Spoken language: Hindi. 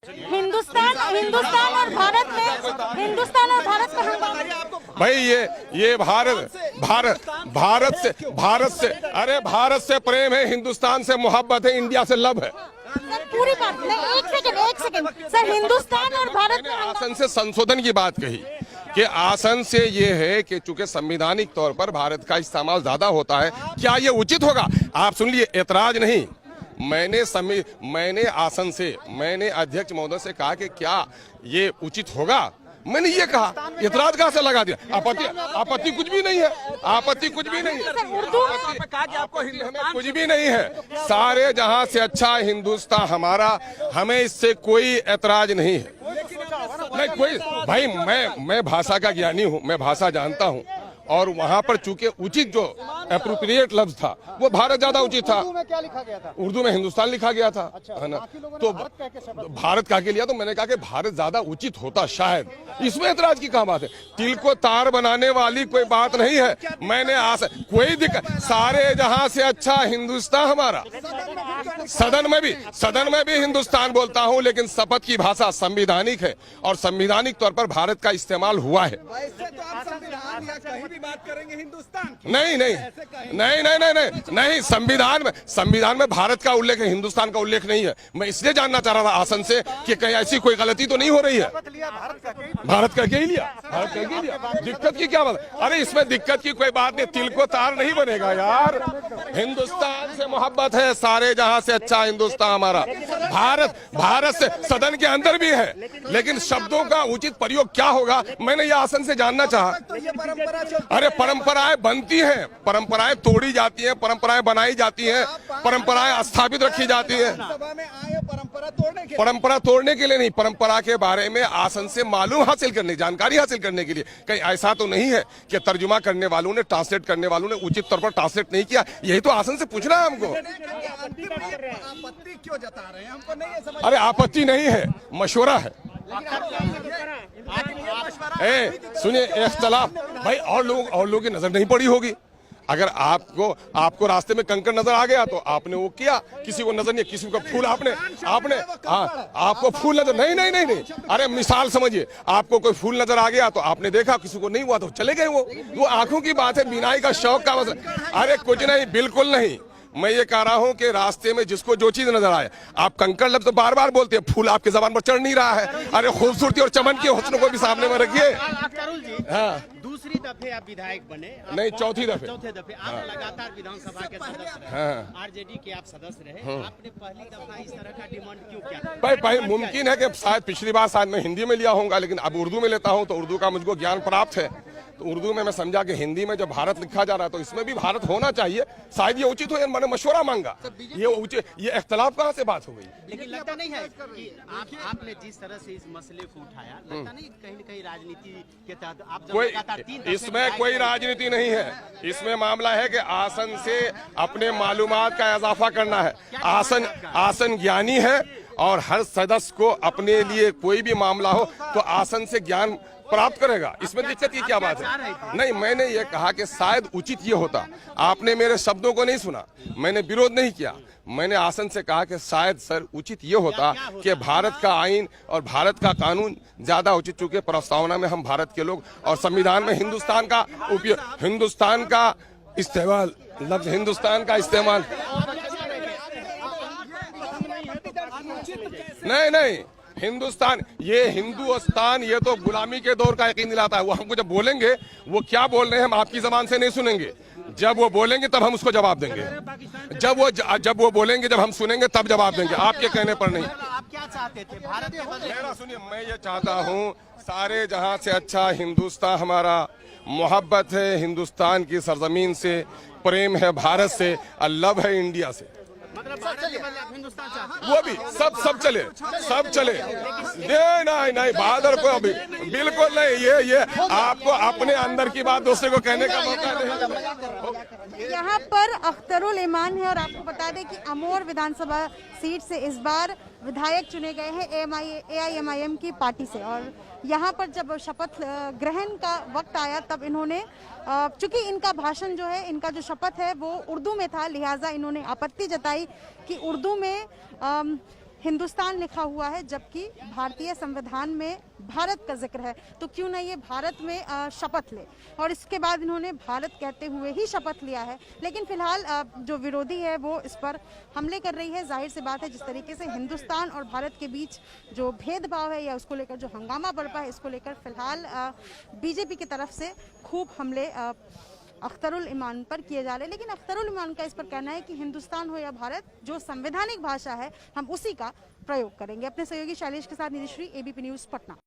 हिंदुस्तान और भारत का हंगामा। भाई ये भारत से प्रेम है, हिंदुस्तान से मोहब्बत है, इंडिया से लव है। सर पूरी बात नहीं, एक सेकंड सर, हिंदुस्तान और भारत में आसन से संशोधन की बात कही कि आसन से ये है कि चूंकि संवैधानिक तौर पर भारत का इस्तेमाल ज्यादा होता है, क्या ये उचित होगा? आप सुन लिए, ऐतराज नहीं। मैंने आसन से, मैंने अध्यक्ष महोदय से कहा कि क्या ये उचित होगा, मैंने ये कहा, इतराज कहां से लगा दिया? आपत्ति कुछ भी नहीं है, आपत्ति कुछ भी नहीं है, हमें कुछ भी नहीं है। सारे जहां से अच्छा हिंदुस्तान हमारा, हमें इससे कोई ऐतराज नहीं है। नहीं कोई, भाई मैं भाषा का ज्ञानी हूं, मैं भाषा जानता हूं, और वहां पर चूंकि उचित जो एप्रोप्रिएट लफ्ज था वो भारत ज्यादा उचित था। उर्दू में क्या लिखा गया था? उर्दू में हिंदुस्तान लिखा गया था, है ना? तो भारत कह के लिया, तो मैंने कहा कि भारत ज्यादा उचित होता शायद, इसमें ऐतराज की क्या बात है? तिल को तार बनाने वाली कोई बात नहीं है। मैंने कोई दिक्कत, सारे जहां से अच्छा हिंदुस्तान हमारा। सदन में भी हिंदुस्तान बोलता हूं, लेकिन शपथ की भाषा संवैधानिक है और संवैधानिक तौर पर भारत का इस्तेमाल हुआ है। बात करेंगे हिंदुस्तान की? नहीं, संविधान में भारत का उल्लेख है, हिंदुस्तान का उल्लेख नहीं है। मैं इसलिए जानना चाह रहा था आसन से कि कहीं ऐसी कोई गलती तो नहीं हो रही है। भारत का क्या ही लिया, दिक्कत की क्या बात? अरे इसमें दिक्कत की कोई बात नहीं, तिल को तार नहीं बनेगा यार। हिंदुस्तान से मोहब्बत है, सारे जहां से अच्छा हिंदुस्तान हमारा। भारत से सदन के अंदर भी है, लेकिन शब्दों का उचित प्रयोग क्या होगा, मैंने ये आसन से जानना चाहा। अरे परंपराएं बनती हैं, परंपराएं तोड़ी जाती हैं, परंपराएं बनाई जाती हैं, परंपराएं स्थापित रखी जाती हैं। परंपरा तोड़ने के लिए नहीं, परंपरा के बारे में आसन से मालूम हासिल करने, जानकारी हासिल करने के लिए। कहीं ऐसा तो नहीं है कि तर्जुमा करने वालों ने, ट्रांसलेट करने वालों ने उचित तौर पर ट्रांसलेट नहीं किया? यही तो आसन से पूछना है हमको। आपत्ति क्यों जता रहे हैं? हमको नहीं है समझ। अरे आपत्ति नहीं है, मशवरा है। सुनिए, इख्तलाफ भाई और लोगों की नजर नहीं पड़ी होगी। अगर आपको रास्ते में कंकड़ नजर आ गया तो आपने वो किया, किसी को नजर नहीं, किसी को फूल आपने आपको फूल नजर नहीं। अरे मिसाल समझिए, आपको कोई फूल नजर आ गया तो आपने देखा, किसी को नहीं हुआ तो चले गए। वो आंखों की बात है, बिनाई का शौक का मसला। अरे कुछ नहीं, बिल्कुल नहीं। मैं ये कह रहा हूं कि रास्ते में जिसको जो चीज नजर आए, आप कंकड़ लफ्ज तो बार बार बोलते हैं, फूल आपके जबान पर चढ़ नहीं रहा है। अरे खूबसूरती और चमन के हुस्न को भी सामने में रखिए। हाँ, दूसरी दफे आप विधायक बने? नहीं, चौथे दफे आप लगातार विधानसभा के सदस्य रहे, आरजेडी के आप सदस्य रहे, आपने पहली दफा इस तरह का डिमांड क्यों किया? भाई मुमकिन है कि शायद पिछली बार शायद मैं हिंदी में लिया होऊंगा, लेकिन अब उर्दू में लेता हूं तो उर्दू का मुझको ज्ञान प्राप्त है, तो उर्दू में मैं समझा कि हिंदी में जब भारत लिखा जा रहा है तो इसमें भी भारत होना चाहिए, शायद ये उचित हो। मैंने मशवरा मांगा, ये इख्तलाफ कहाँ से बात हो गई? लेकिन लगता नहीं है कि आपने जिस तरह से इस मसले को उठाया, लगता नहीं कहीं न कहीं राजनीति के तहत आप इसमें कोई राजनीति नहीं है। इसमें मामला है कि आसन से अपने मालूमात का इजाफा करना है। आसन ज्ञानी है और हर सदस्य को अपने लिए कोई भी मामला हो तो आसन से ज्ञान प्राप्त करेगा। इसमें दिक्कत की क्या बात है? नहीं, मैंने ये कहा कि शायद उचित ये होता। आपने मेरे शब्दों को नहीं सुना, मैंने विरोध नहीं किया। मैंने आसन से कहा कि शायद सर उचित ये होता कि भारत का आईन और भारत का कानून ज्यादा उचित, चूंकि प्रस्तावना में हम भारत के लोग और संविधान में हिंदुस्तान का उपयोग, हिंदुस्तान का इस्तेमाल, लफ्ज हिंदुस्तान का इस्तेमाल नहीं, हिंदुस्तान, ये हिंदुस्तान, ये तो गुलामी के दौर का यकीन दिलाता है। वो हमको जब बोलेंगे, वो क्या बोल रहे हैं हम आपकी जबान से नहीं सुनेंगे। जब वो बोलेंगे तब हम उसको जवाब देंगे। जब वो बोलेंगे, जब हम सुनेंगे तब जवाब देंगे, आपके कहने पर नहीं। आप क्या चाहते थे? भारत मेरा सुनिए, मैं ये चाहता हूँ सारे जहां से अच्छा हिंदुस्तान हमारा, मोहब्बत है हिंदुस्तान की सरजमीन से, प्रेम है भारत से, और लव है इंडिया से। वो भी सब चले। नहीं, बहादुर को अभी बिल्कुल नहीं। ये आपको अपने अंदर की बात दूसरे को कहने का मौका नहीं। यहाँ पर अख्तरुल ईमान है और आपको बता दें कि अमोर विधानसभा सीट से इस बार विधायक चुने गए हैं AIMIM की पार्टी से। और यहाँ पर जब शपथ ग्रहण का वक्त आया तब इन्होंने, चूंकि इनका भाषण जो है, इनका जो शपथ है वो उर्दू में था, लिहाजा इन्होंने आपत्ति जताई कि उर्दू में हिंदुस्तान लिखा हुआ है, जबकि भारतीय संविधान में भारत का जिक्र है। तो क्यों ना ये भारत में शपथ ले, और इसके बाद इन्होंने भारत कहते हुए ही शपथ लिया है। लेकिन फिलहाल जो विरोधी है वो इस पर हमले कर रही है। जाहिर सी बात है, जिस तरीके से हिंदुस्तान और भारत के बीच जो भेदभाव है या उसको लेकर जो हंगामा बढ़ा है, इसको लेकर फिलहाल बीजेपी की तरफ से खूब हमले अख्तरुल ईमान पर किए जा रहे हैं। लेकिन अख्तरुल ईमान का इस पर कहना है कि हिंदुस्तान हो या भारत, जो संवैधानिक भाषा है हम उसी का प्रयोग करेंगे। अपने सहयोगी शैलेश के साथ निधिश्री, एबीपी न्यूज़, पटना।